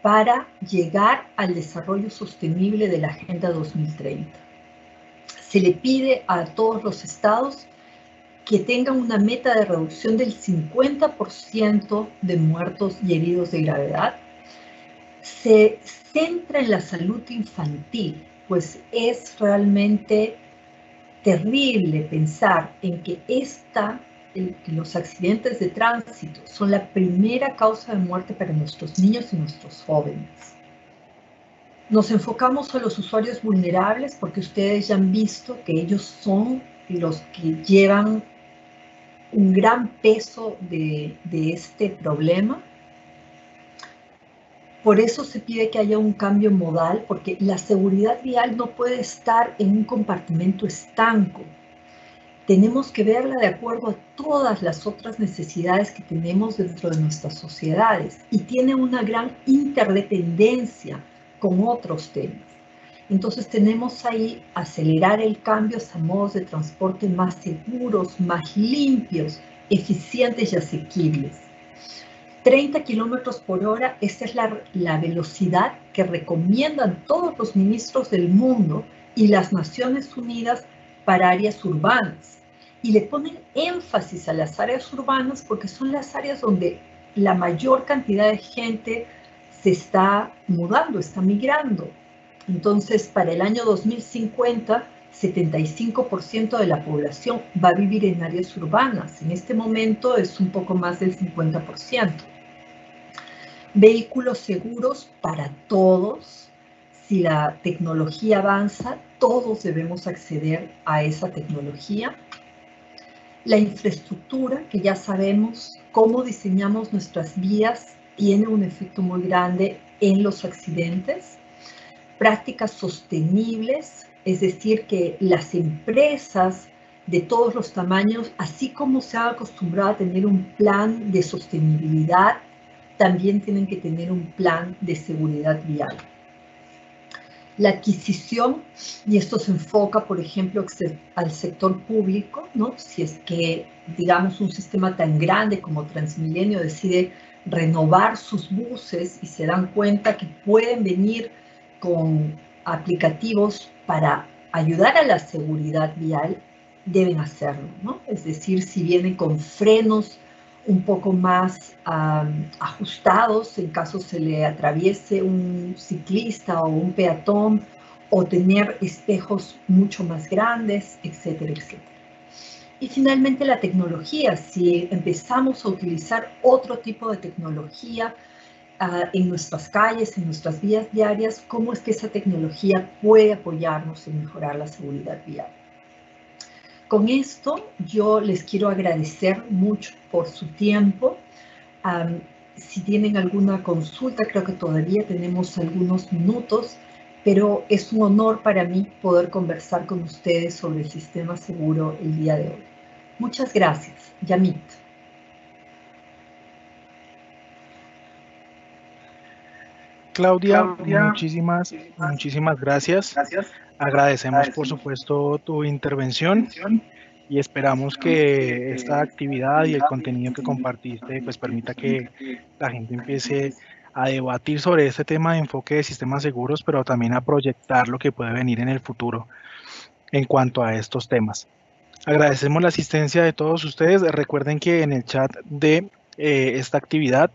para llegar al desarrollo sostenible de la Agenda 2030. Se le pide a todos los estados que tengan una meta de reducción del 50% de muertos y heridos de gravedad. Se centra en la salud infantil, pues es realmente terrible pensar en que los accidentes de tránsito son la primera causa de muerte para nuestros niños y nuestros jóvenes. Nos enfocamos a los usuarios vulnerables porque ustedes ya han visto que ellos son los que llevan un gran peso de este problema. Por eso se pide que haya un cambio modal, porque la seguridad vial no puede estar en un compartimento estanco. Tenemos que verla de acuerdo a todas las otras necesidades que tenemos dentro de nuestras sociedades y tiene una gran interdependencia con otros temas. Entonces tenemos ahí acelerar el cambio hacia modos de transporte más seguros, más limpios, eficientes y asequibles. 30 kilómetros por hora, esa es la velocidad que recomiendan todos los ministros del mundo y las Naciones Unidas para áreas urbanas. Y le ponen énfasis a las áreas urbanas porque son las áreas donde la mayor cantidad de gente se está mudando, está migrando. Entonces, para el año 2050, 75% de la población va a vivir en áreas urbanas. En este momento es un poco más del 50%. Vehículos seguros para todos. Si la tecnología avanza, todos debemos acceder a esa tecnología. La infraestructura, que ya sabemos cómo diseñamos nuestras vías, tiene un efecto muy grande en los accidentes. Prácticas sostenibles, es decir, que las empresas de todos los tamaños, así como se han acostumbrado a tener un plan de sostenibilidad, también tienen que tener un plan de seguridad vial. La adquisición, y esto se enfoca, por ejemplo, al sector público, ¿no? Si es que, digamos, un sistema tan grande como Transmilenio decide renovar sus buses y se dan cuenta que pueden venir con aplicativos para ayudar a la seguridad vial, deben hacerlo, ¿no? Es decir, si vienen con frenos un poco más ajustados en caso se le atraviese un ciclista o un peatón, o tener espejos mucho más grandes, etcétera, etcétera. Y finalmente la tecnología, si empezamos a utilizar otro tipo de tecnología en nuestras calles, en nuestras vías diarias, ¿cómo es que esa tecnología puede apoyarnos en mejorar la seguridad vial? Con esto yo les quiero agradecer mucho por su tiempo. Si tienen alguna consulta, creo que todavía tenemos algunos minutos, pero es un honor para mí poder conversar con ustedes sobre el sistema seguro el día de hoy. Muchas gracias. Yamit. Claudia, muchísimas gracias. Agradecemos, por supuesto, tu intervención y esperamos que esta actividad y el contenido que compartiste pues permita que la gente empiece a debatir sobre este tema de enfoque de sistemas seguros, pero también a proyectar lo que puede venir en el futuro en cuanto a estos temas. Agradecemos la asistencia de todos ustedes. Recuerden que en el chat de esta actividad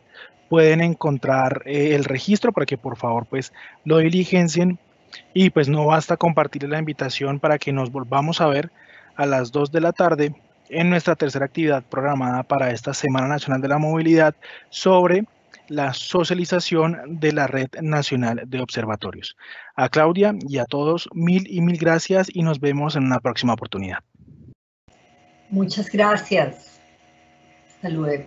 pueden encontrar el registro para que por favor pues lo diligencien y pues no basta compartir la invitación para que nos volvamos a ver a las 2 de la tarde en nuestra tercera actividad programada para esta Semana Nacional de la Movilidad sobre la socialización de la Red Nacional de Observatorios. A Claudia y a todos mil gracias y nos vemos en una próxima oportunidad. Muchas gracias. Hasta luego.